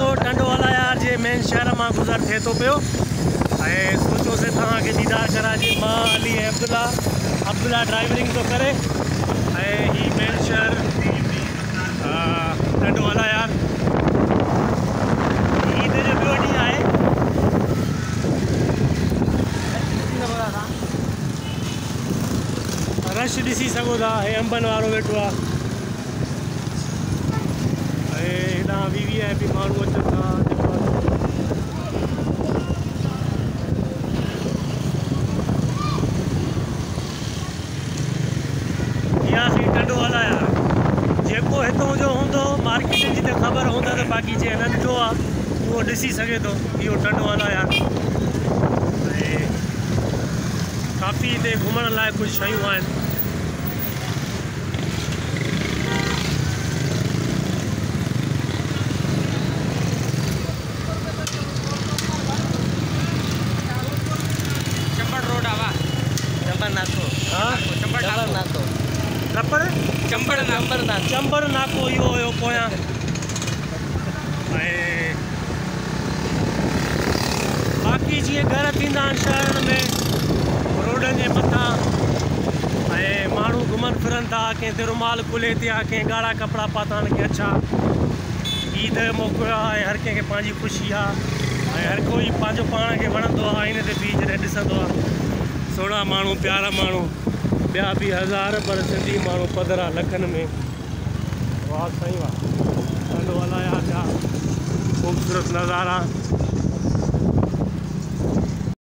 रस्तो टंडवाला यार जे मेन शहर में गुज़र थे तो पियो सोचो से तव्हां खे दीदार कराजे। मां अली अब्दुल्ला ड्राइवरिंग तो करे ही मेन शहर टंडवाला यार ईद जो ॿियो ॾींहुं आहे। रश ॾिसी सघो था हे अंबनि वारो वेठो आहे हेॾां VIP माण्हू अचनि था। टंडवाला यार जेको हितों जो हूंदो मार्केटिंग जी त ख़बर हूंदा त बाक़ी जे हिननि जो आहे उहो ॾिसी सघे थो। इहो टंडवाला यार काफ़ी हिते घुमण लाइ कुझु शयूं आहिनि। चंबर नाको इहो हुयो पोयां बाक़ी जीअं घर थींदा आहिनि शहरनि में रोडनि जे मथां माण्हू घुमनि फिरनि था। कंहिं ते रुमाल खुले थिया, कंहिं ॻाढ़ा कपिड़ा पाता आहिनि कि अच्छा ईद जो मौक़ो आहे। हर कंहिंखे पंहिंजी ख़ुशी आहे हर कोई पंहिंजो पाण खे वणंदो आहे आईने ते बीह जॾहिं ॾिसंदो आहे। सोढ़ा माण्हू प्यारा माण्हू ॿिया बि हज़ार पर सिंधी माण्हू पधरा लखनि में। वाह सही वाह टंडवाला यार छा ख़ूबसूरत नज़ारा।